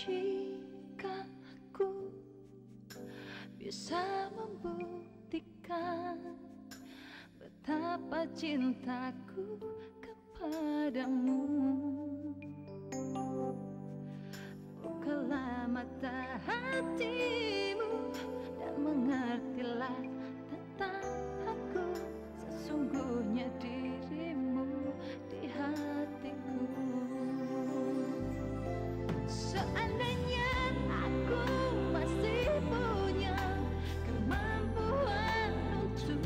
Jika aku bisa membuktikan betapa cintaku kepadamu, bukalah mata hatimu dan mengertilah tentang aku, sesungguhnya dirimu di hatiku. Seandainya aku masih punya kemampuan untuk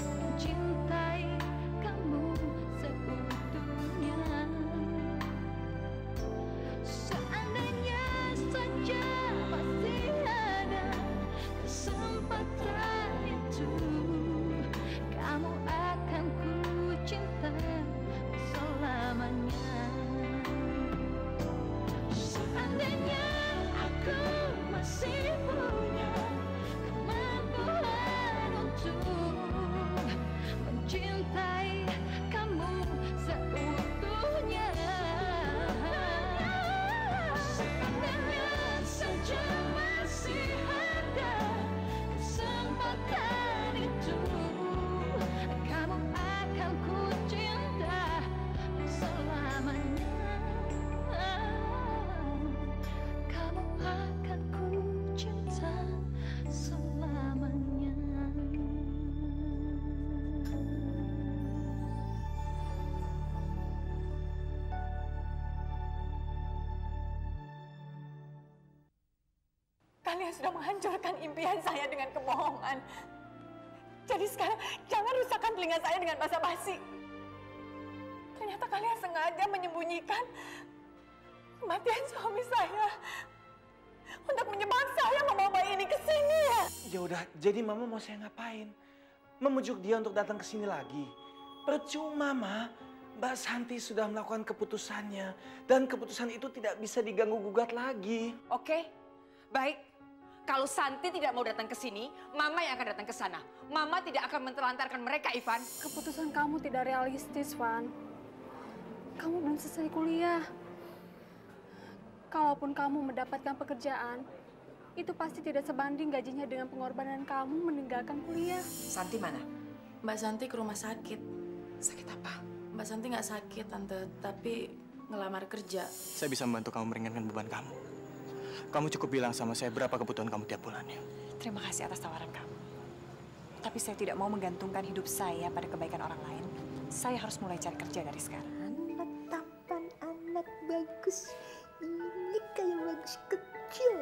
mencintai kamu seutuhnya, seandainya saja masih ada kesempatan itu, kamu akan ku cinta selamanya. Seandainya aku masih punya kemampuan untuk mencintai kamu seutuhnya, seandainya saja masih ada kesempatan itu, kamu akan ku cinta selamanya. Kamu akan ku cinta selamanya. Kalian sudah menghancurkan impian saya dengan kebohongan. Jadi sekarang jangan rusakkan telinga saya dengan basa-basi. Ternyata kalian sengaja menyembunyikan kematian suami saya untuk menyebabkan saya membawa bayi ini ke sini ya. Ya udah, jadi mama mau saya ngapain? Memujuk dia untuk datang ke sini lagi? Percuma, Ma. Mbak Santi sudah melakukan keputusannya dan keputusan itu tidak bisa diganggu-gugat lagi. Oke, baik. Kalau Santi tidak mau datang ke sini, Mama yang akan datang ke sana. Mama tidak akan mentelantarkan mereka, Ivan. Keputusan kamu tidak realistis, Van. Kamu belum selesai kuliah. Kalaupun kamu mendapatkan pekerjaan, itu pasti tidak sebanding gajinya dengan pengorbanan kamu meninggalkan kuliah. Santi mana? Mbak Santi ke rumah sakit. Sakit apa? Mbak Santi nggak sakit, Tante, tapi ngelamar kerja. Saya bisa membantu kamu meringankan beban kamu. Kamu cukup bilang sama saya berapa kebutuhan kamu tiap bulannya. Terima kasih atas tawaran kamu. Tapi saya tidak mau menggantungkan hidup saya pada kebaikan orang lain. Saya harus mulai cari kerja dari sekarang. Anak tampan, anak bagus. Ini kayak bagus kecil.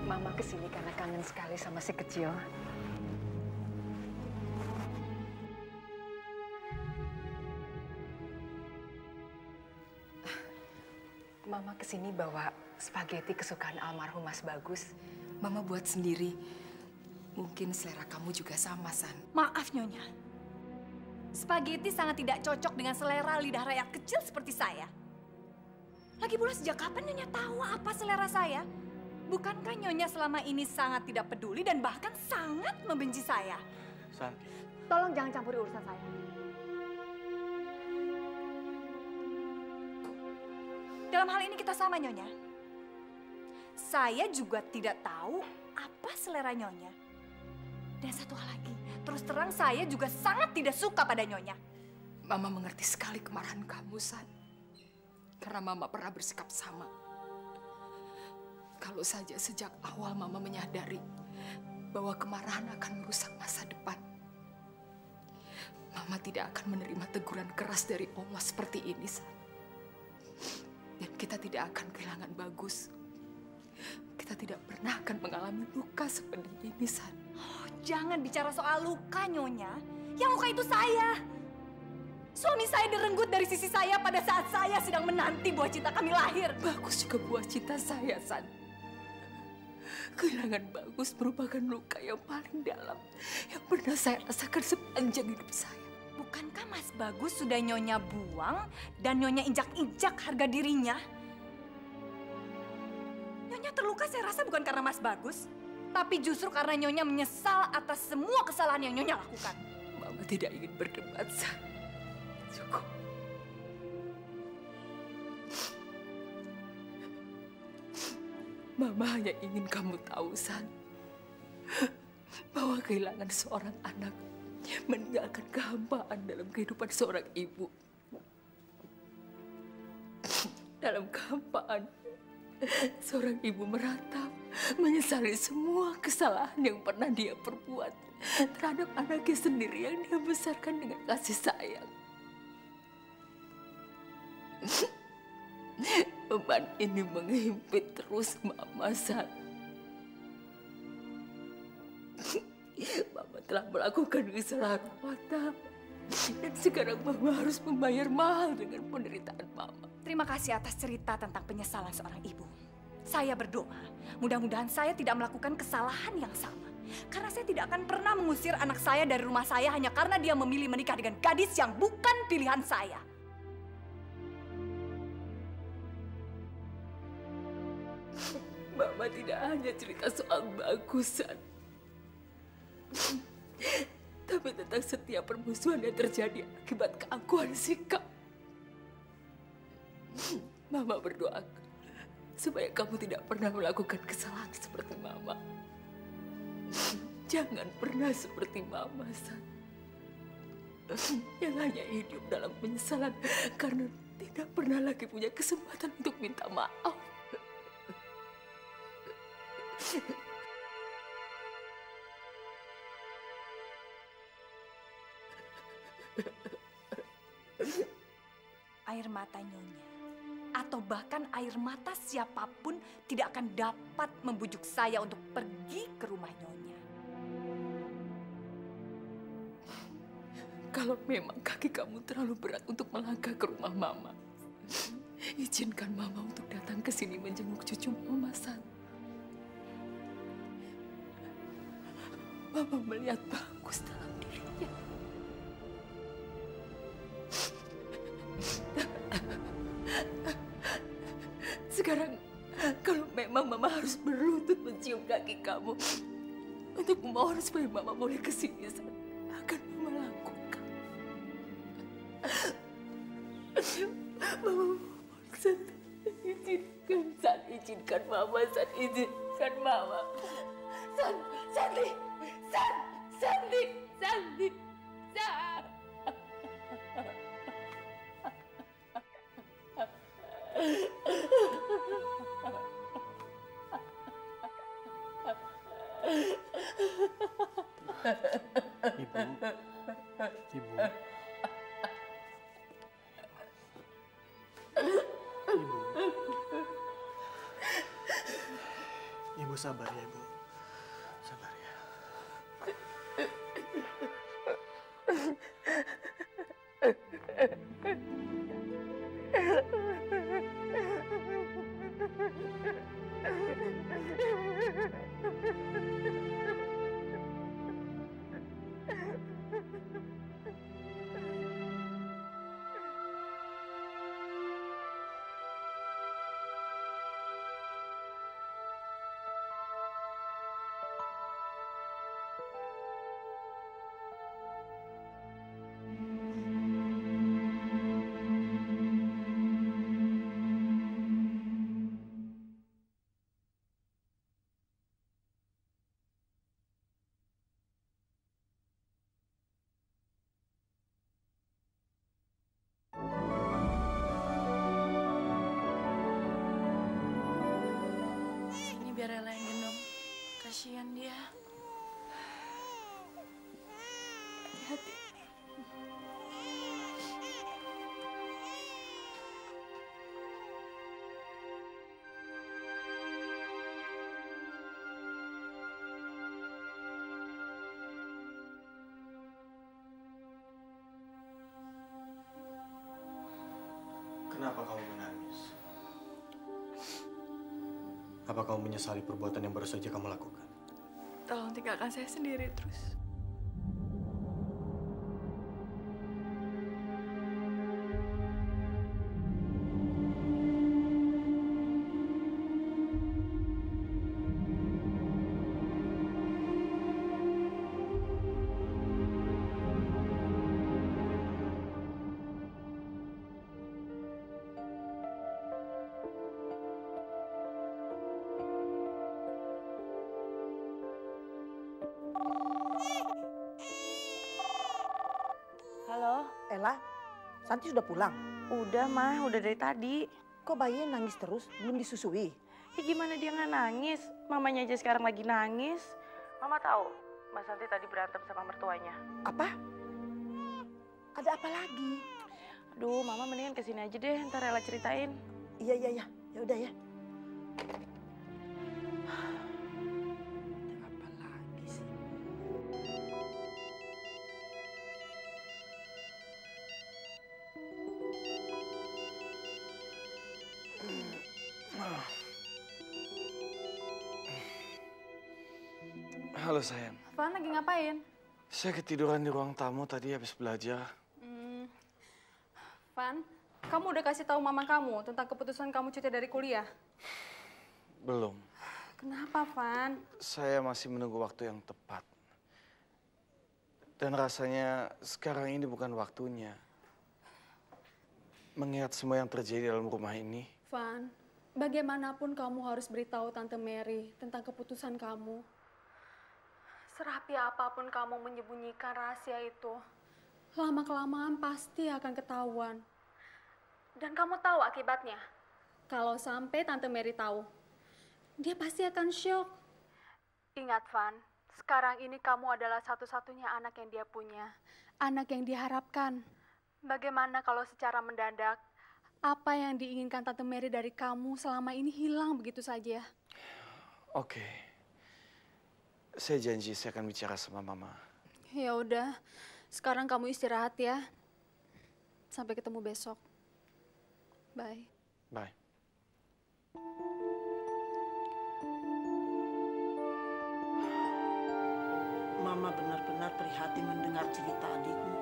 Mama kesini karena kangen sekali sama si kecil. Mama kesini bawa spaghetti kesukaan almarhum Mas Bagus. Mama buat sendiri. Mungkin selera kamu juga sama, San. Maaf, Nyonya. Spaghetti sangat tidak cocok dengan selera lidah rakyat kecil seperti saya. Lagi pula sejak kapan Nyonya tahu apa selera saya? Bukankah Nyonya selama ini sangat tidak peduli dan bahkan sangat membenci saya? San, Tolong jangan campuri urusan saya. Dalam hal ini kita sama, Nyonya. Saya juga tidak tahu apa selera Nyonya. Dan satu hal lagi, terus terang saya juga sangat tidak suka pada Nyonya. Mama mengerti sekali kemarahan kamu, San. Karena Mama pernah bersikap sama. Kalau saja sejak awal Mama menyadari bahwa kemarahan akan merusak masa depan, Mama tidak akan menerima teguran keras dari Allah seperti ini, San. Dan kita tidak akan kehilangan Bagus. Kita tidak pernah akan mengalami luka seperti ini, San. Oh, jangan bicara soal luka, Nyonya. Yang luka itu saya. Suami saya direnggut dari sisi saya pada saat saya sedang menanti buah cita kami lahir. Bagus juga buah cita saya, San. Kehilangan Bagus merupakan luka yang paling dalam yang pernah saya rasakan sepanjang hidup saya. Bukankah Mas Bagus sudah Nyonya buang dan Nyonya injak-injak harga dirinya? Nyonya terluka saya rasa bukan karena Mas Bagus, tapi justru karena Nyonya menyesal atas semua kesalahan yang Nyonya lakukan. Mama tidak ingin berdebat, San. Cukup. Mama hanya ingin kamu tahu, San, bahwa kehilangan seorang anak meninggalkan kehampaan dalam kehidupan seorang ibu. Dalam kehampaan, seorang ibu meratap, menyesali semua kesalahan yang pernah dia perbuat terhadap anaknya sendiri yang dia besarkan dengan kasih sayang. Beban ini menghimpit terus Mama, San. Mama telah melakukan kesalahan fatal. Dan sekarang Mama harus membayar mahal dengan penderitaan Mama. Terima kasih atas cerita tentang penyesalan seorang ibu. Saya berdoa, mudah-mudahan saya tidak melakukan kesalahan yang sama. Karena saya tidak akan pernah mengusir anak saya dari rumah saya hanya karena dia memilih menikah dengan gadis yang bukan pilihan saya. Mama tidak hanya cerita soal Bagus, San, tapi tentang setiap permusuhan yang terjadi akibat keangkuhan sikap. Mama berdoa supaya kamu tidak pernah melakukan kesalahan seperti Mama. Jangan pernah seperti Mama, San, yang hanya hidup dalam penyesalan karena tidak pernah lagi punya kesempatan untuk minta maaf. Air mata Nyonya, atau bahkan air mata siapapun tidak akan dapat membujuk saya untuk pergi ke rumah Nyonya. Kalau memang kaki kamu terlalu berat untuk melangkah ke rumah Mama, izinkan Mama untuk datang ke sini menjenguk cucu Mama, San. Mama melihat Bagus dalam dirinya. Sekarang, kalau memang Mama harus berlutut mencium kaki kamu untuk memohon supaya Mama boleh ke sini, San, akan Mama lakukan. Mama mohon, San, izinkan, San, izinkan Mama, San, izinkan Mama. San, Santi, San, Santi, Santi, San. Ibu sabar ya, Ibu. Sabar ya. Biar Ella yang gendong. Kasihan dia. Hati-hati. Kenapa kamu menangis? Apa kamu menyesali perbuatan yang baru saja kamu lakukan? Tolong tinggalkan saya sendiri terus. Halo, Ella, Santi sudah pulang? udah mah, udah dari tadi. Kok bayinya nangis terus, belum disusui? Ya gimana dia nggak nangis? Mamanya aja sekarang lagi nangis. Mama tahu, Mas Santi tadi berantem sama mertuanya. Apa? Ada apa lagi? Aduh, Mama mendingan kesini aja deh, ntar Ella ceritain. Iya, ya udah ya. Ada apa lagi sih? Halo sayang. Van lagi ngapain? Saya ketiduran di ruang tamu tadi habis belajar. Van, kamu udah kasih tahu mama kamu tentang keputusan kamu cuti dari kuliah? Belum. Kenapa, Van? Saya masih menunggu waktu yang tepat. Dan rasanya sekarang ini bukan waktunya. Mengingat semua yang terjadi dalam rumah ini. Van, bagaimanapun kamu harus beritahu Tante Mary tentang keputusan kamu. Serapi apapun kamu menyembunyikan rahasia itu, lama-kelamaan pasti akan ketahuan. Dan kamu tahu akibatnya. Kalau sampai Tante Mary tahu, dia pasti akan syok. Ingat, Van, sekarang ini kamu adalah satu-satunya anak yang dia punya. Anak yang diharapkan. Bagaimana kalau secara mendadak, apa yang diinginkan Tante Mary dari kamu selama ini hilang begitu saja? Oke. Saya janji saya akan bicara sama Mama. Ya udah, sekarang kamu istirahat ya. Sampai ketemu besok. Bye. Bye. Mama benar-benar prihatin mendengar cerita adikmu.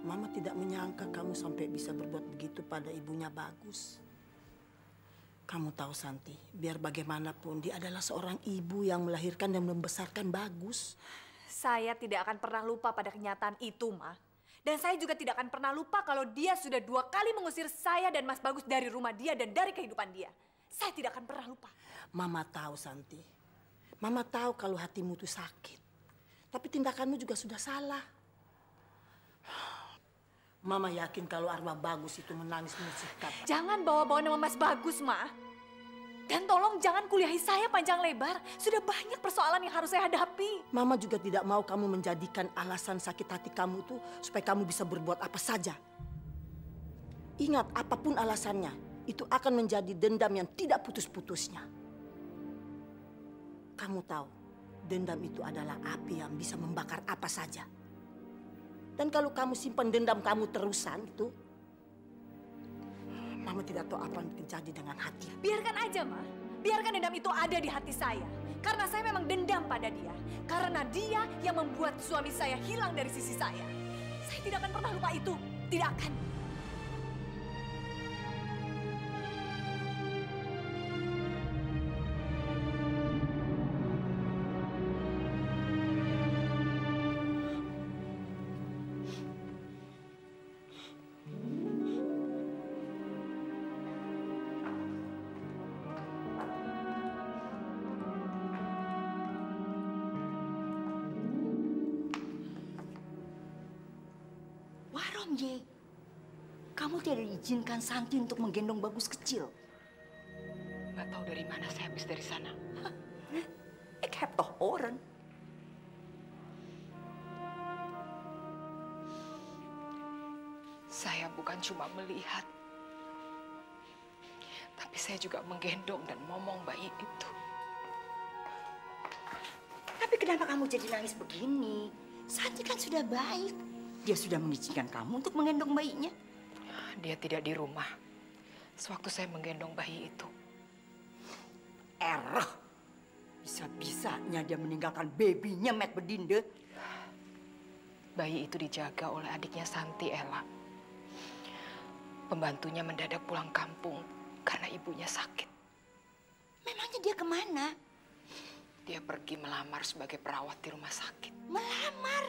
Mama tidak menyangka kamu sampai bisa berbuat begitu pada ibunya Bagus. Kamu tahu Santi, biar bagaimanapun dia adalah seorang ibu yang melahirkan dan membesarkan Bagus. Saya tidak akan pernah lupa pada kenyataan itu, Ma. Dan saya juga tidak akan pernah lupa kalau dia sudah 2 kali mengusir saya dan Mas Bagus dari rumah dia dan dari kehidupan dia. Saya tidak akan pernah lupa. Mama tahu Santi. Mama tahu kalau hatimu itu sakit. Tapi tindakanmu juga sudah salah. Mama yakin kalau arwah Bagus itu menangis mensikap. Jangan bawa-bawa nama Mas Bagus, Ma. Dan tolong jangan kuliahi saya panjang lebar. Sudah banyak persoalan yang harus saya hadapi. Mama juga tidak mau kamu menjadikan alasan sakit hati kamu itu supaya kamu bisa berbuat apa saja. Ingat, apapun alasannya, itu akan menjadi dendam yang tidak putus-putusnya. Kamu tahu, dendam itu adalah api yang bisa membakar apa saja. Dan kalau kamu simpan dendam kamu terusan itu, Mama tidak tahu apa yang terjadi dengan hati. Biarkan aja, Ma. Biarkan dendam itu ada di hati saya. Karena saya memang dendam pada dia. Karena dia yang membuat suami saya hilang dari sisi saya. Saya tidak akan pernah lupa itu. Tidak akan. Ye, kamu tidak diizinkan Santi untuk menggendong Bagus kecil. Nggak tahu dari mana saya habis dari sana. Ik heb toch oren. Saya bukan cuma melihat, tapi saya juga menggendong dan momong bayi itu. Tapi kenapa kamu jadi nangis begini? Santi kan sudah baik. Dia sudah mengizinkan kamu untuk menggendong bayinya. Dia tidak di rumah sewaktu saya menggendong bayi itu. erah. Bisa-bisanya dia meninggalkan babynya Mat Bedinde. Bayi itu dijaga oleh adiknya Santi, Ella. Pembantunya mendadak pulang kampung karena ibunya sakit. Memangnya dia kemana? Dia pergi melamar sebagai perawat di rumah sakit. Melamar?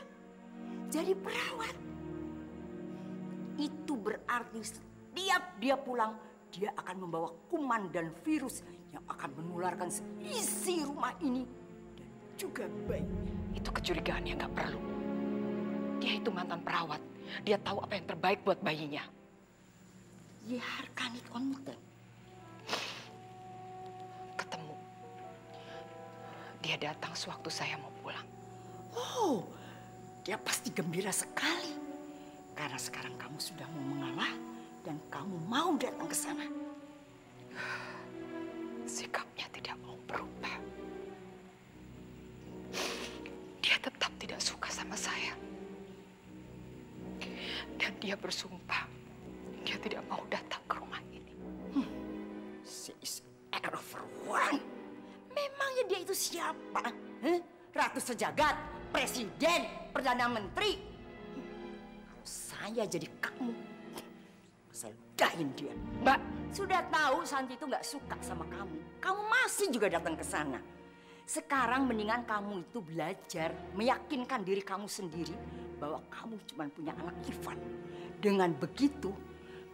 Jadi perawat? Itu berarti setiap dia pulang, dia akan membawa kuman dan virus yang akan menularkan seisi rumah ini dan juga bayinya. Itu kecurigaan yang nggak perlu. Dia itu mantan perawat. Dia tahu apa yang terbaik buat bayinya. Ya, kan itu konten. Ketemu. Dia datang sewaktu saya mau pulang. Oh, dia pasti gembira sekali. Karena sekarang kamu sudah mau mengalah dan kamu mau datang ke sana. Sikapnya tidak mau berubah. Dia tetap tidak suka sama saya. Dan dia bersumpah dia tidak mau datang ke rumah ini. She is everyone. Memangnya dia itu siapa? Ratu sejagat, presiden, perdana menteri. Kalau saya jadi kamu, saya ludahin dia. Mbak, sudah tahu Santi itu nggak suka sama kamu. Kamu masih juga datang ke sana. Sekarang mendingan kamu itu belajar meyakinkan diri kamu sendiri bahwa kamu cuma punya anak Ivan. Dengan begitu,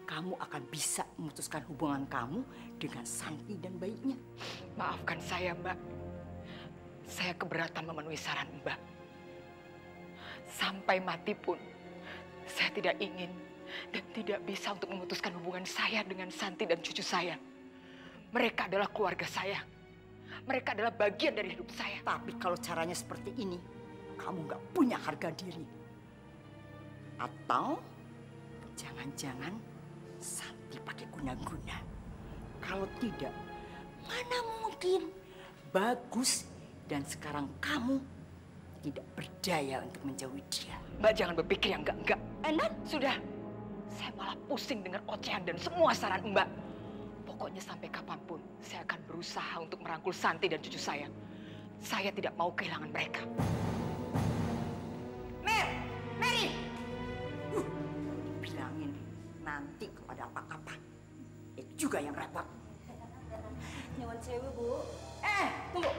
kamu akan bisa memutuskan hubungan kamu dengan Santi dan bayinya. Maafkan saya, Mbak. Saya keberatan memenuhi saran Mbak. Sampai mati pun, saya tidak ingin dan tidak bisa untuk memutuskan hubungan saya dengan Santi dan cucu saya. Mereka adalah keluarga saya. Mereka adalah bagian dari hidup saya. Tapi kalau caranya seperti ini, kamu nggak punya harga diri. Atau jangan-jangan Santi pakai guna-guna. Kalau tidak, mana mungkin Bagus dan sekarang kamu tidak berdaya untuk menjauhi dia. Mbak jangan berpikir yang enggak-enggak. Enak, sudah. Saya malah pusing dengan ocehan dan semua saran Mbak. Pokoknya sampai kapanpun, saya akan berusaha untuk merangkul Santi dan cucu saya. Saya tidak mau kehilangan mereka. Mary! Bilangin nanti kalau ada apa-apa, itu juga yang repot. Nyuwun sewu, Bu. Tunggu.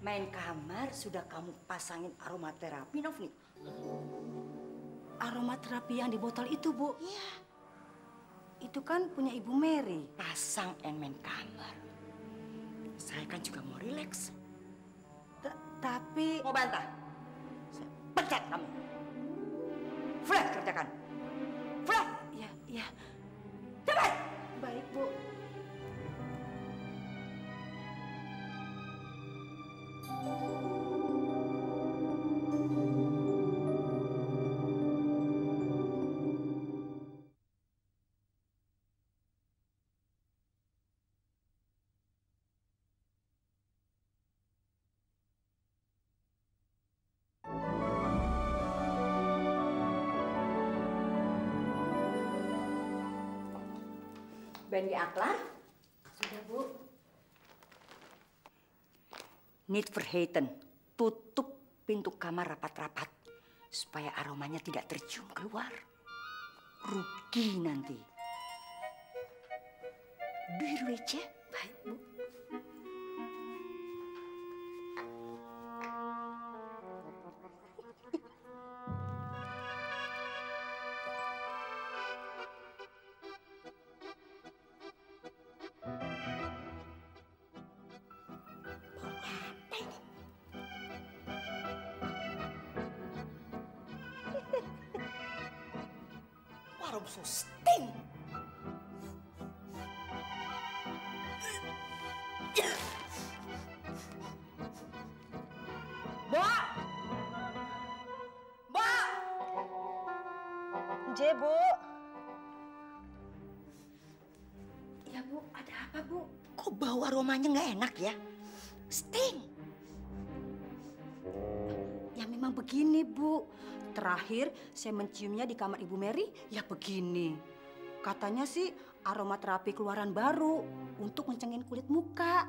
Main kamar sudah kamu pasangin aromaterapi, Novni? Aromaterapi yang di botol itu, Bu. Iya. Itu kan punya Ibu Mary. Pasang and main kamar. Saya kan juga mau rileks. Tapi... Mau bantah? Saya pecat kamu. Flat kerjakan. Flat! Ya. Cepat! Baik, Bu. Bandi Aklar? Sudah, Bu. Need Verheiten, tutup pintu kamar rapat-rapat supaya aromanya tidak tercium keluar. Rugi nanti. Biru aja. Baik, Bu. Aroma so stink. Mbak! Mbak! Je, Bu. Ya, Bu. Ada apa, Bu? Kok bau aromanya nggak enak ya? Stink. Ya memang begini, Bu. Terakhir saya menciumnya di kamar Ibu Mary, ya begini. Katanya sih aromaterapi keluaran baru untuk mencengin kulit muka.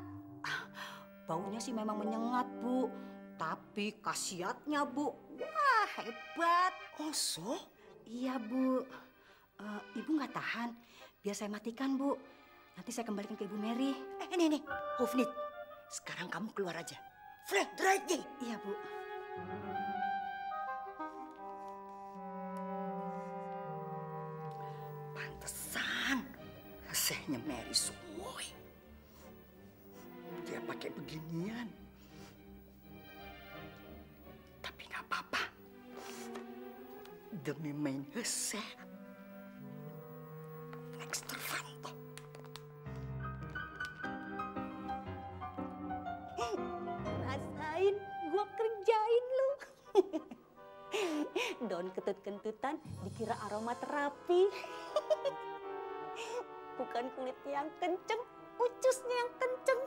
Baunya sih memang menyengat, Bu. Tapi khasiatnya, Bu, wah hebat. Oh, so? Iya, Bu. Ibu nggak tahan. Biar saya matikan, Bu. Nanti saya kembalikan ke Ibu Mary. Ini, Hufnit. Sekarang kamu keluar aja. Fred, right? Iya, Bu. Pantesan resehnya Mary sumoy. Dia pakai beginian. Tapi nggak apa-apa. Demi main reseh. Ekstravanto. Rasain, gua kerjain lu. Daun kentut-kentutan dikira aromaterapi. Bukan kulitnya yang kenceng, ucusnya yang kenceng.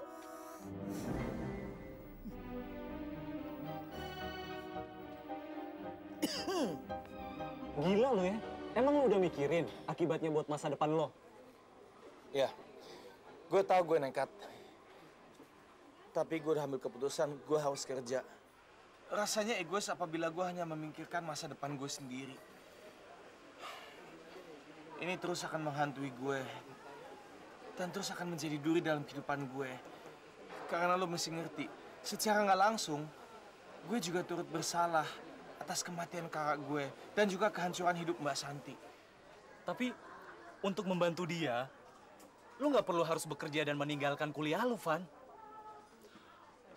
Gila lu ya. Emang lu udah mikirin akibatnya buat masa depan lo? Ya, gue tahu gue nekat. Tapi gue udah ambil keputusan, gue harus kerja. Rasanya egois apabila gue hanya memikirkan masa depan gue sendiri. Ini terus akan menghantui gue. Dan terus akan menjadi duri dalam kehidupan gue. Karena lo mesti ngerti, secara nggak langsung, gue juga turut bersalah atas kematian kakak gue. Dan juga kehancuran hidup Mbak Santi. Tapi untuk membantu dia, lu nggak perlu harus bekerja dan meninggalkan kuliah lu, Van.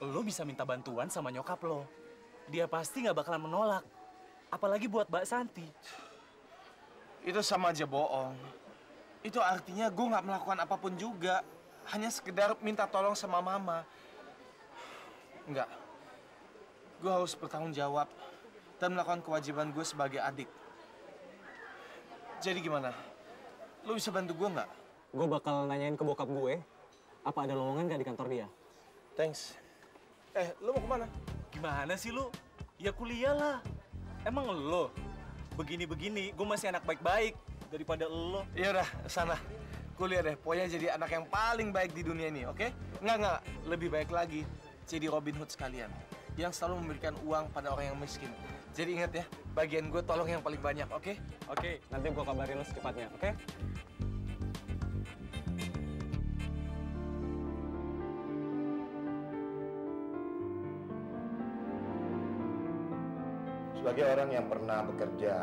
Lu bisa minta bantuan sama nyokap lo. Dia pasti nggak bakalan menolak. Apalagi buat Mbak Santi. Itu sama aja bohong. Itu artinya gue nggak melakukan apapun juga. Hanya sekedar minta tolong sama mama. Enggak. Gue harus bertanggung jawab. Dan melakukan kewajiban gue sebagai adik. Jadi gimana? Lo bisa bantu gue nggak? Gue bakal nanyain ke bokap gue, apa ada lowongan nggak di kantor dia? Thanks. Lo mau kemana? Gimana sih lu? Ya kuliah lah. Emang lo? Begini-begini, gue masih anak baik-baik daripada lo. Ya udah, sana. Kuliah deh, pokoknya jadi anak yang paling baik di dunia ini, oke? Nggak. Lebih baik lagi, jadi Robin Hood sekalian. Yang selalu memberikan uang pada orang yang miskin. Jadi ingat ya, bagian gue tolong yang paling banyak, oke? Oke, nanti gue kabarin lo secepatnya, oke? Sebagai orang yang pernah bekerja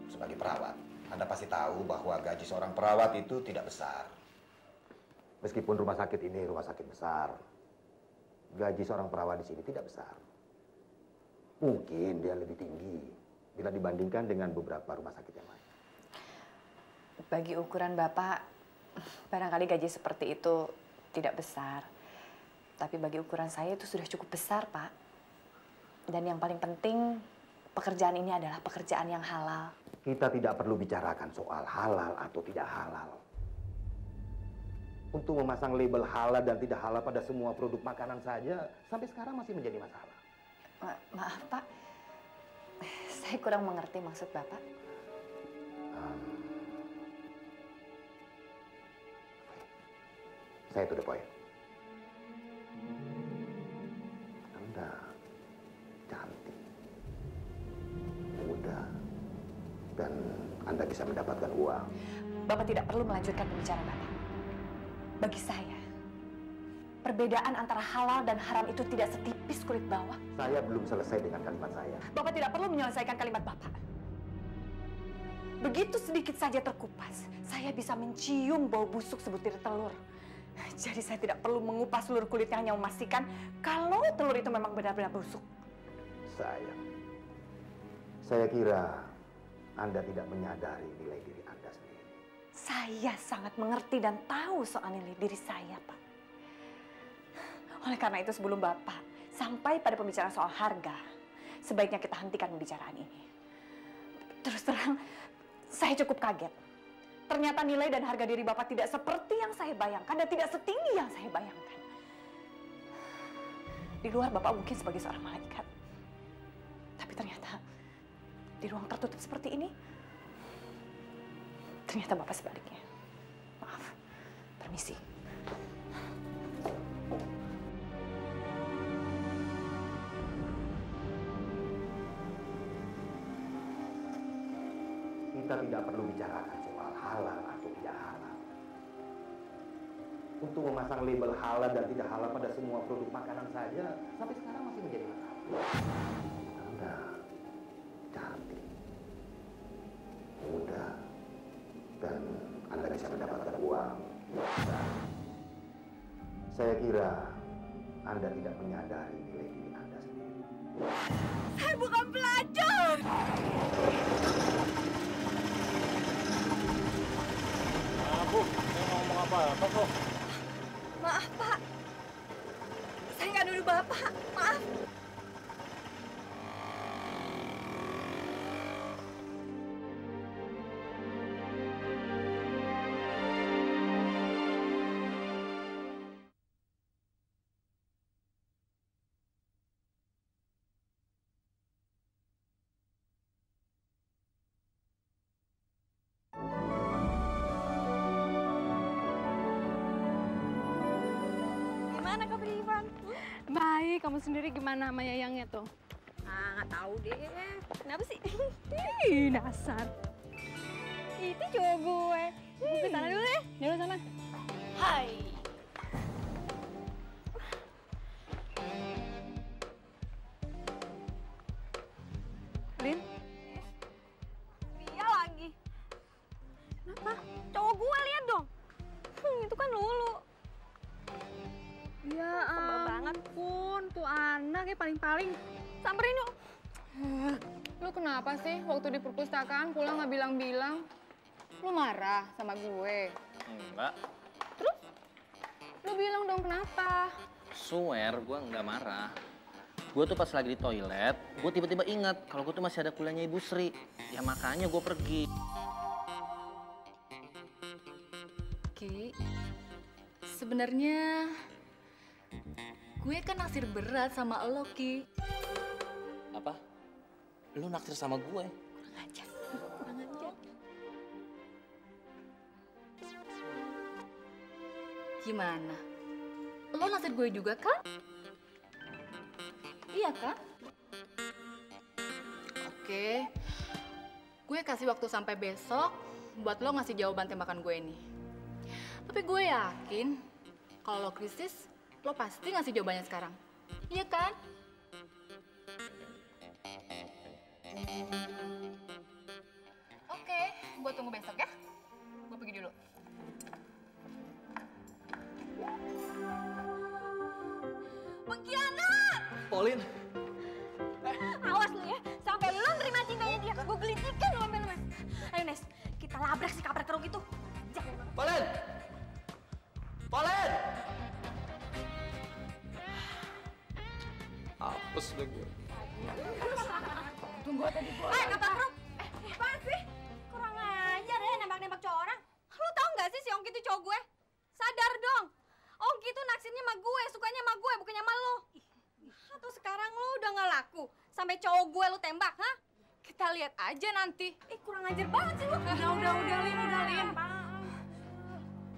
sebagai perawat, Anda pasti tahu bahwa gaji seorang perawat itu tidak besar. Meskipun rumah sakit ini rumah sakit besar, gaji seorang perawat di sini tidak besar. Mungkin dia lebih tinggi bila dibandingkan dengan beberapa rumah sakit yang lain. Bagi ukuran Bapak, barangkali gaji seperti itu tidak besar. Tapi bagi ukuran saya itu sudah cukup besar, Pak. Dan yang paling penting, pekerjaan ini adalah pekerjaan yang halal. Kita tidak perlu bicarakan soal halal atau tidak halal. Untuk memasang label halal dan tidak halal pada semua produk makanan saja, sampai sekarang masih menjadi masalah. Maaf, Pak. Saya kurang mengerti maksud Bapak. Saya to the point. Anda cantik, muda, dan Anda bisa mendapatkan uang. Bapak tidak perlu melanjutkan pembicaraan Bapak. Bagi saya, perbedaan antara halal dan haram itu tidak setipis kulit bawah. Saya belum selesai dengan kalimat saya. Bapak tidak perlu menyelesaikan kalimat Bapak. Begitu sedikit saja terkupas, saya bisa mencium bau busuk sebutir telur. Jadi saya tidak perlu mengupas seluruh kulitnya, hanya memastikan kalau telur itu memang benar-benar busuk. Saya kira Anda tidak menyadari nilai diri Anda sendiri. Saya sangat mengerti dan tahu soal nilai diri saya, Pak. Oleh karena itu sebelum Bapak sampai pada pembicaraan soal harga, sebaiknya kita hentikan pembicaraan ini. Terus terang, saya cukup kaget. Ternyata nilai dan harga diri Bapak tidak seperti yang saya bayangkan dan tidak setinggi yang saya bayangkan. Di luar Bapak mungkin sebagai seorang malaikat. Tapi ternyata di ruang tertutup seperti ini, ternyata Bapak sebaliknya. permisi. Kita tidak perlu bicarakan soal halal atau tidak halal. Untuk memasang label halal dan tidak halal pada semua produk makanan saja, sampai sekarang masih menjadi masalah. Anda cantik, muda, dan Anda bisa mendapatkan uang. Dan saya kira Anda tidak menyadari nilai diri Anda sendiri. Saya bukan pelajar. Bu, saya mau ngomong apa-apa kok. Maaf, Pak. Saya nggak nuduh Bapak. Maaf. Gimana kabar Ivan? Baik, kamu sendiri gimana sama Yayangnya tuh? Ah, nggak tahu deh. Kenapa sih? Ih, dasar. Itu cowok gue. Gue ke sana dulu deh. Dulu sana. Hai. Lin, Dia lagi. Kenapa? Cowok gue lihat dong. Itu kan Lulu. ya Sebel banget. ampun, tuh anak ya paling-paling. Samperin yuk. Lu kenapa sih waktu di perpustakaan pulang nggak bilang-bilang? Lu marah sama gue? Enggak, Terus? Lu bilang dong kenapa? swear gue nggak marah. Gue tuh pas lagi di toilet, gue tiba-tiba ingat kalau gue tuh masih ada kuliahnya Ibu Sri. Ya makanya gue pergi. Ki, sebenarnya gue kan naksir berat sama lo, Ki. Apa? Lu naksir sama gue? Kurang ajar, kurang ajar. Gimana? Lo naksir gue juga kan? Iya kan? Oke, gue kasih waktu sampai besok buat lo ngasih jawaban tembakan gue ini. Tapi gue yakin kalau lo krisis, lo pasti ngasih jawabannya sekarang. Iya kan? Oke, gue tunggu besok ya. Gue pergi dulu. Pengkhianat! Pauline. Awas lu ya, sampai lu nerima cintanya dia, gue gelitikan lu sampai lemes. Ayo Nes, kita labrak si kampret keruk itu. Pauline! Pauline! Apes deh gue. Tunggu tadi gue. Kampret keruk. Apaan sih? Kurang ajar ya nembak-nembak cowok orang. Lu tau gak sih si Ongki itu cowok gue? Sadar dong. Ongki itu naksirnya sama gue, sukanya sama gue, bukannya sama lu. Atau sekarang lu udah gak laku sampai cowok gue lu tembak, hah? Kita lihat aja nanti. Kurang ajar banget sih lu. Udah, Lin.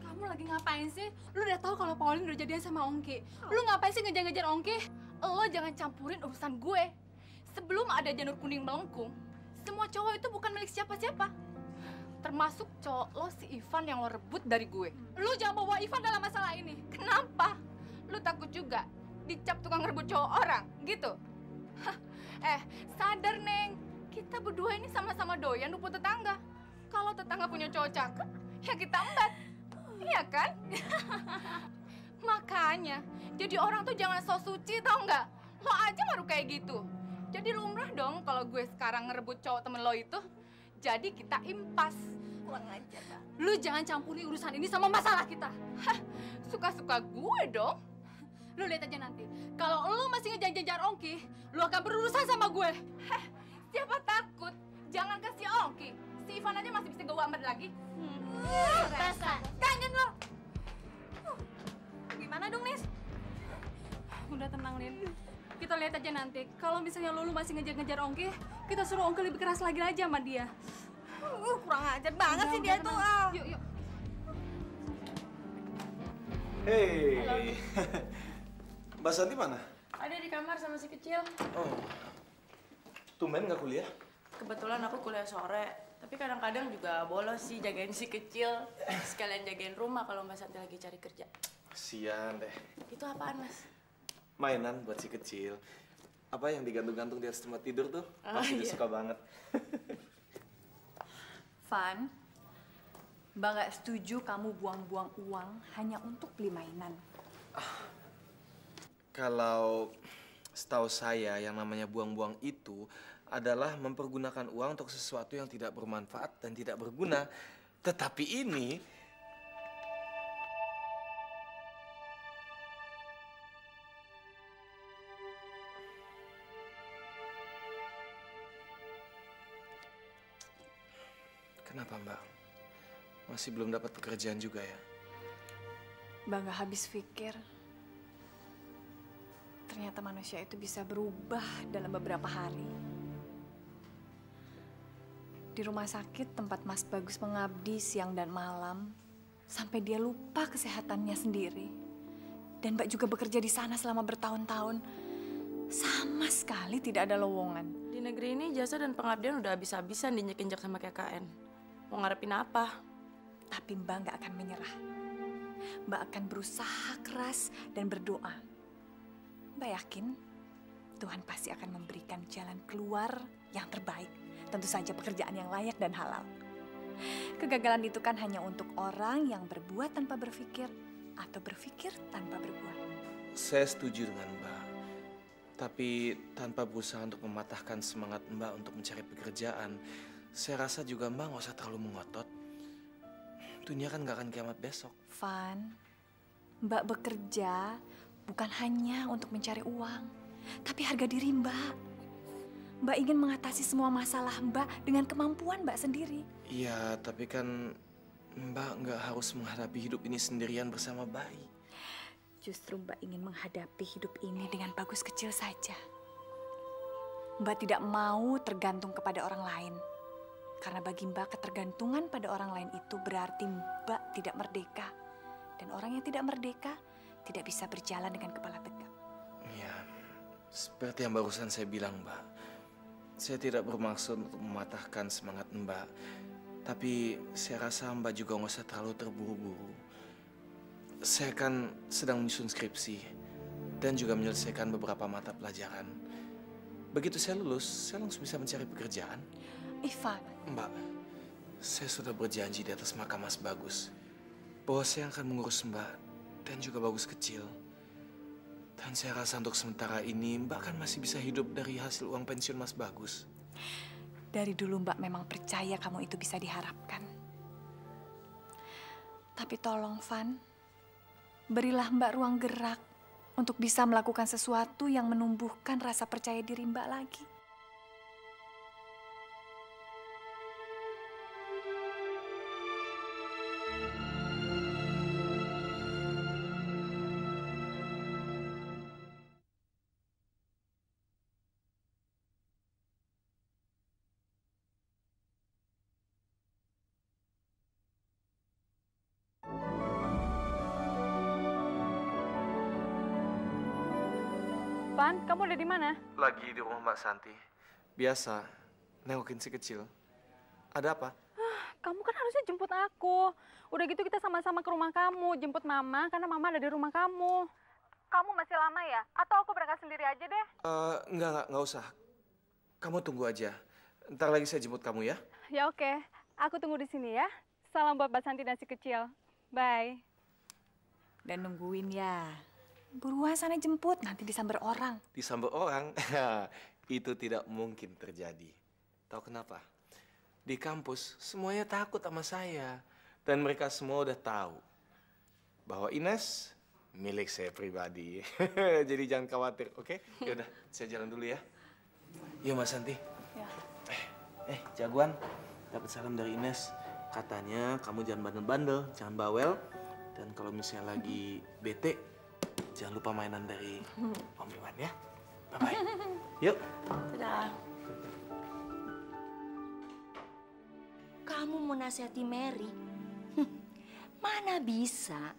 Kamu lagi ngapain sih? Lu udah tahu kalau Pauline udah jadian sama Ongki. Lu ngapain sih ngejar-ngejar Ongki? Lo jangan campurin urusan gue. Sebelum ada janur kuning melengkung, semua cowok itu bukan milik siapa-siapa. Termasuk cowok lo si Ivan yang lo rebut dari gue. Lu jangan bawa Ivan dalam masalah ini. Kenapa? Lu takut juga dicap tukang rebut cowok orang, gitu? Hah, sadar Neng. Kita berdua ini sama-sama doyan rumput tetangga. Kalau tetangga punya cowok cakep, ya kita embat. Iya kan? Makanya, jadi orang tuh jangan sok suci, tau nggak? Lo aja baru kayak gitu. Jadi lumrah dong kalau gue sekarang ngerebut cowok temen lo itu. Jadi kita impas. Kurang aja, Kak. Lu jangan campuri urusan ini sama masalah kita. Hah, suka-suka gue dong. Lu lihat aja nanti. Kalau lu masih ngejar-ngejar Ongki, lu akan berurusan sama gue. Heh, siapa takut? Jangan kasih Ongki. Si Ivan aja masih bisa gue ambil lagi. Rasa. Kangen lo. Gimana dong, Nis? Udah tenang, Lin. Kita lihat aja nanti. Kalau misalnya lu masih ngejar-ngejar Ongki, kita suruh Ongki lebih keras lagi aja sama dia. Kurang ajar banget sih dia tuh. Yuk. Hey. Mbak Santi mana? Ada di kamar sama si kecil. Oh. Tumben nggak kuliah? Kebetulan aku kuliah sore, tapi kadang-kadang juga bolos sih jagain si kecil. Sekalian jagain rumah kalau Mbak Santi lagi cari kerja. Kasian deh. Itu apaan, Mas? Mainan buat si kecil. Apa yang digantung-gantung di atas tempat tidur tuh? Oh, Pasti dia iya. suka banget. Van, Mbak nggak setuju kamu buang-buang uang hanya untuk beli mainan. Kalau setahu saya yang namanya buang-buang itu adalah mempergunakan uang untuk sesuatu yang tidak bermanfaat dan tidak berguna. Tetapi ini kenapa, Mbak? Masih belum dapat pekerjaan juga ya? Mbak nggak habis pikir. Ternyata manusia itu bisa berubah dalam beberapa hari. Di rumah sakit tempat Mas Bagus mengabdi siang dan malam, sampai dia lupa kesehatannya sendiri. Dan Mbak juga bekerja di sana selama bertahun-tahun. Sama sekali tidak ada lowongan. Di negeri ini jasa dan pengabdian udah habis-habisan diinjek-injek sama KKN. Mau ngarepin apa? Tapi Mbak nggak akan menyerah. Mbak akan berusaha keras dan berdoa. Mbak yakin Tuhan pasti akan memberikan jalan keluar yang terbaik. Tentu saja pekerjaan yang layak dan halal. Kegagalan itu kan hanya untuk orang yang berbuat tanpa berpikir atau berpikir tanpa berbuat. Saya setuju dengan Mbak. Tapi tanpa berusaha untuk mematahkan semangat Mbak untuk mencari pekerjaan, saya rasa juga Mbak nggak usah terlalu mengotot. Dunia kan nggak akan kiamat besok. Van, Mbak bekerja bukan hanya untuk mencari uang, tapi harga diri Mbak. Mbak ingin mengatasi semua masalah Mbak dengan kemampuan Mbak sendiri. Iya, tapi kan Mbak nggak harus menghadapi hidup ini sendirian bersama bayi. Justru Mbak ingin menghadapi hidup ini dengan Bagus kecil saja. Mbak tidak mau tergantung kepada orang lain. Karena bagi Mbak ketergantungan pada orang lain itu berarti Mbak tidak merdeka. Dan orang yang tidak merdeka tidak bisa berjalan dengan kepala tegak. Iya, seperti yang barusan saya bilang, Mbak. Saya tidak bermaksud untuk mematahkan semangat Mbak. Tapi saya rasa Mbak juga nggak usah terlalu terburu-buru. Saya kan sedang menyusun skripsi dan juga menyelesaikan beberapa mata pelajaran. Begitu saya lulus, saya langsung bisa mencari pekerjaan. Ivan. Mbak, saya sudah berjanji di atas makam Mas Bagus bahwa saya akan mengurus Mbak dan juga Bagus kecil. Dan saya rasa untuk sementara ini Mbak kan masih bisa hidup dari hasil uang pensiun Mas Bagus. Dari dulu Mbak memang percaya kamu itu bisa diharapkan. Tapi tolong Van, berilah Mbak ruang gerak untuk bisa melakukan sesuatu yang menumbuhkan rasa percaya diri Mbak lagi. Van, kamu udah di mana? Lagi di rumah Mbak Santi. Biasa, nengokin si kecil. Ada apa? Kamu kan harusnya jemput aku. Udah gitu kita sama-sama ke rumah kamu, jemput Mama karena Mama ada di rumah kamu. Kamu masih lama ya? Atau aku berangkat sendiri aja deh? Enggak usah. Kamu tunggu aja. Ntar lagi saya jemput kamu ya. Ya oke, aku tunggu di sini ya. Salam buat Mbak Santi dan si kecil. Bye. Dan nungguin ya. Buruan sana jemput, nanti disamber orang. Disamber orang? Itu tidak mungkin terjadi. Tahu kenapa? Di kampus semuanya takut sama saya. Dan mereka semua udah tahu bahwa Ines milik saya pribadi. Jadi jangan khawatir, oke? Yaudah, saya jalan dulu ya. Yuk Mas Santi. Ya. Jagoan, dapat salam dari Ines. Katanya kamu jangan bandel-bandel, jangan bawel. Dan kalau misalnya lagi bete, jangan lupa mainan dari Om Iwan ya. Bye-bye. Yuk. Dadah. Kamu mau nasihati Mary? Mana bisa?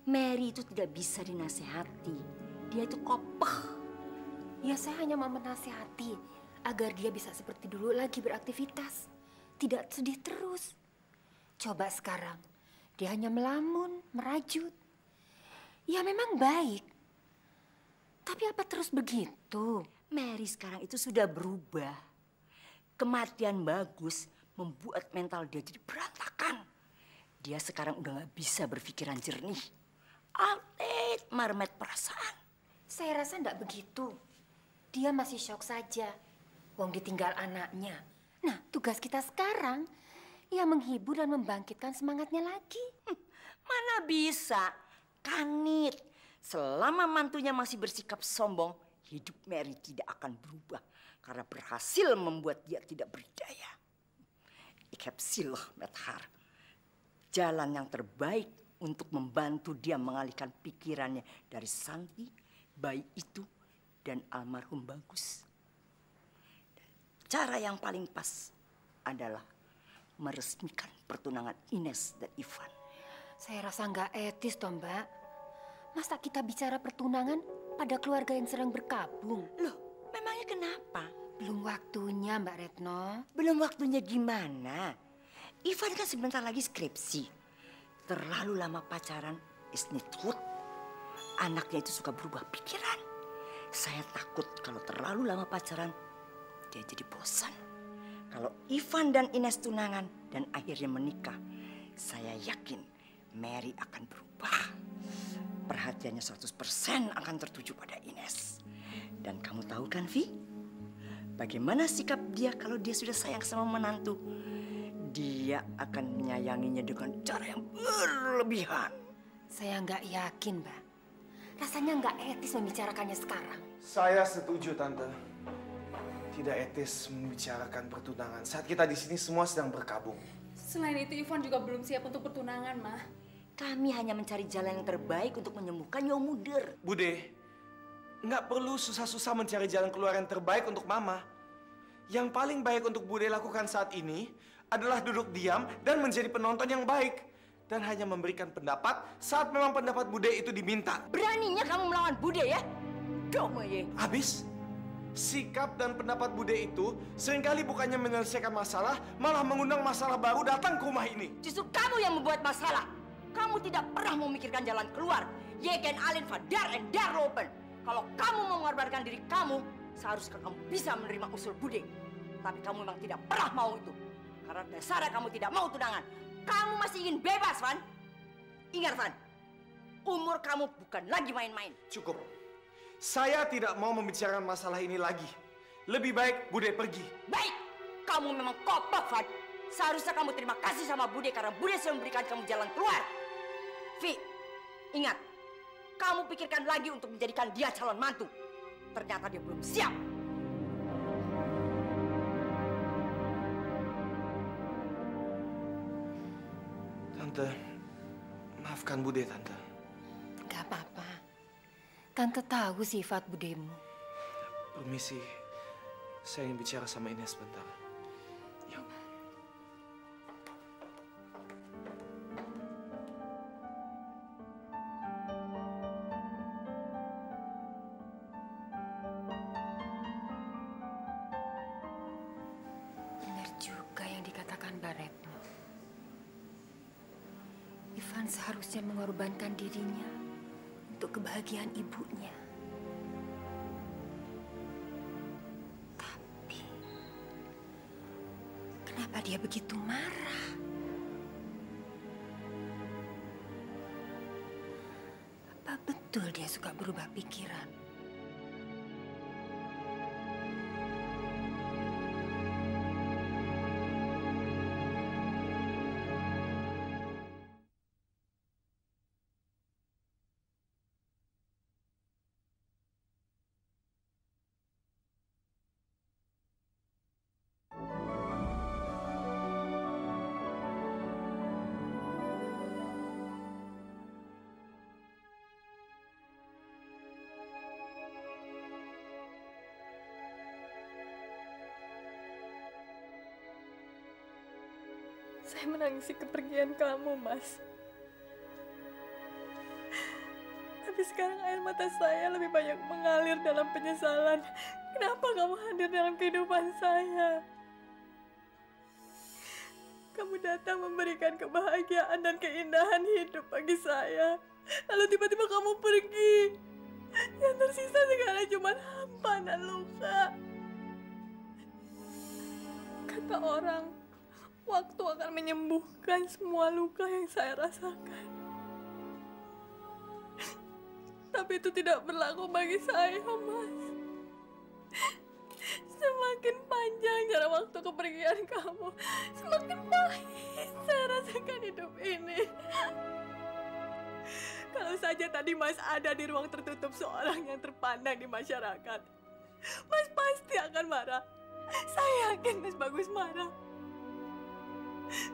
Mary itu tidak bisa dinasehati. Dia itu kokoh. Ya saya hanya mau menasihati agar dia bisa seperti dulu lagi beraktivitas. Tidak sedih terus. Coba sekarang, dia hanya melamun, merajut. Ya memang baik. Tapi apa terus begitu? Mary sekarang itu sudah berubah. Kematian Bagus membuat mental dia jadi berantakan. Dia sekarang udah gak bisa berpikiran jernih. Outlet marmet perasaan. Saya rasa enggak begitu. Dia masih syok saja. Wong ditinggal anaknya. Nah, tugas kita sekarang ya menghibur dan membangkitkan semangatnya lagi. Mana bisa, Kanit. Selama mantunya masih bersikap sombong, hidup Mary tidak akan berubah karena berhasil membuat dia tidak berdaya. Ik heb zielig met haar. Jalan yang terbaik untuk membantu dia mengalihkan pikirannya dari Santi, bayi itu, dan almarhum Bagus. Cara yang paling pas adalah meresmikan pertunangan Ines dan Ivan. Saya rasa nggak etis toh, Mbak. Masa kita bicara pertunangan pada keluarga yang sedang berkabung? Loh, memangnya kenapa? Belum waktunya, Mbak Retno. Belum waktunya gimana? Ivan kan sebentar lagi skripsi. Terlalu lama pacaran is not good. Anaknya itu suka berubah pikiran. Saya takut kalau terlalu lama pacaran, dia jadi bosan. Kalau Ivan dan Ines tunangan dan akhirnya menikah, saya yakin Mary akan berubah. Perhatiannya 100% akan tertuju pada Ines. Dan kamu tahu kan, Vi? Bagaimana sikap dia kalau dia sudah sayang sama menantu? Dia akan menyayanginya dengan cara yang berlebihan. Saya nggak yakin, Mbak. Rasanya nggak etis membicarakannya sekarang. Saya setuju, Tante. Tidak etis membicarakan pertunangan saat kita di sini semua sedang berkabung. Selain itu, Ivan juga belum siap untuk pertunangan, Ma. Kami hanya mencari jalan yang terbaik untuk menyembuhkan Yomuder. Bude, nggak perlu susah-susah mencari jalan keluar yang terbaik untuk Mama. Yang paling baik untuk Bude lakukan saat ini adalah duduk diam dan menjadi penonton yang baik. Dan hanya memberikan pendapat saat memang pendapat Bude itu diminta. Beraninya kamu melawan Bude ya? Domoye. Habis? Sikap dan pendapat Bude itu seringkali bukannya menyelesaikan masalah, malah mengundang masalah baru datang ke rumah ini. Justru kamu yang membuat masalah. Kamu tidak pernah memikirkan jalan keluar. Je kan alleen van daar en daar lopen. Kalau kamu mau mengorbankan diri kamu, seharusnya kamu bisa menerima usul Bude. Tapi kamu memang tidak pernah mau itu. Karena dasarnya kamu tidak mau tunangan. Kamu masih ingin bebas, Van. Ingat, Van. Umur kamu bukan lagi main-main. Cukup. Saya tidak mau membicarakan masalah ini lagi. Lebih baik Bude pergi. Baik. Kamu memang kopak, Van. Seharusnya kamu terima kasih sama Bude karena Bude sudah memberikan kamu jalan keluar. Vi, ingat. Kamu pikirkan lagi untuk menjadikan dia calon mantu. Ternyata dia belum siap. Tante, maafkan Bude, Tante. Gak apa-apa. Tante tahu sifat budemu. Permisi, saya ingin bicara sama Ines sebentar. Yuk. Benar juga yang dikatakan Mbak Retno. Ivan seharusnya mengorbankan dirinya untuk kebahagiaan ibunya. Tapi, kenapa dia begitu marah? Apa betul dia suka berubah pikiran? Saya menangisi kepergian kamu, Mas. Tapi sekarang air mata saya lebih banyak mengalir dalam penyesalan. Kenapa kamu hadir dalam kehidupan saya? Kamu datang memberikan kebahagiaan dan keindahan hidup bagi saya. Lalu tiba-tiba kamu pergi. Yang tersisa sekarang cuma hampa dan luka. Kata orang, waktu akan menyembuhkan semua luka yang saya rasakan. Tapi itu tidak berlaku bagi saya, Mas. Semakin panjang jarak waktu kepergian kamu, semakin pahit saya rasakan hidup ini. Kalau saja tadi Mas ada di ruang tertutup seorang yang terpandang di masyarakat, Mas pasti akan marah. Saya yakin Mas Bagus marah.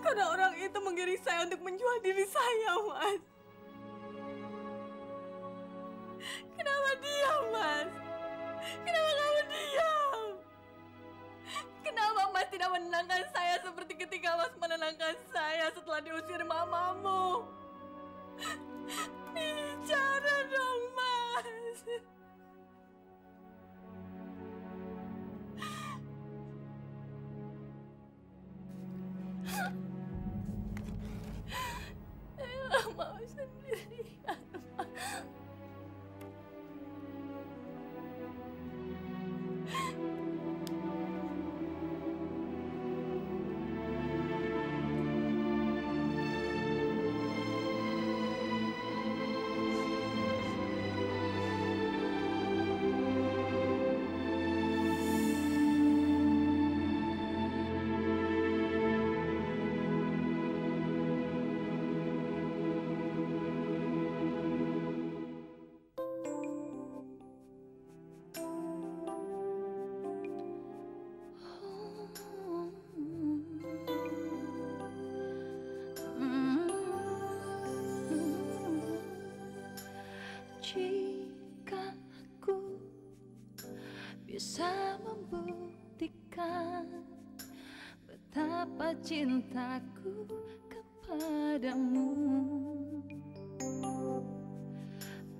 Karena orang itu menggiring saya untuk menjual diri saya, Mas. Kenapa diam, Mas? Kenapa kamu diam? Kenapa Mas tidak menenangkan saya seperti ketika Mas menenangkan saya setelah diusir mamamu? Bicara dong, Mas. Mau sendirian, Mas. Jika aku bisa membuktikan betapa cintaku kepadamu,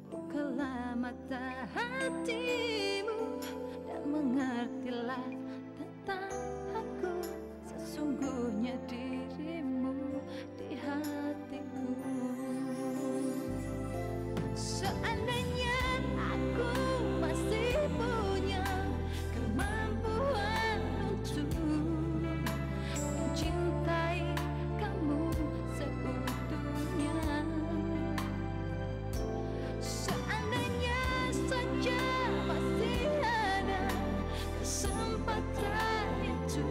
bukalah mata hatimu dan mengertilah tentang aku, sesungguhnya dirimu di hatiku. Seandainya aku masih punya kemampuan untuk mencintai kamu seutuhnya, seandainya saja masih ada kesempatan itu,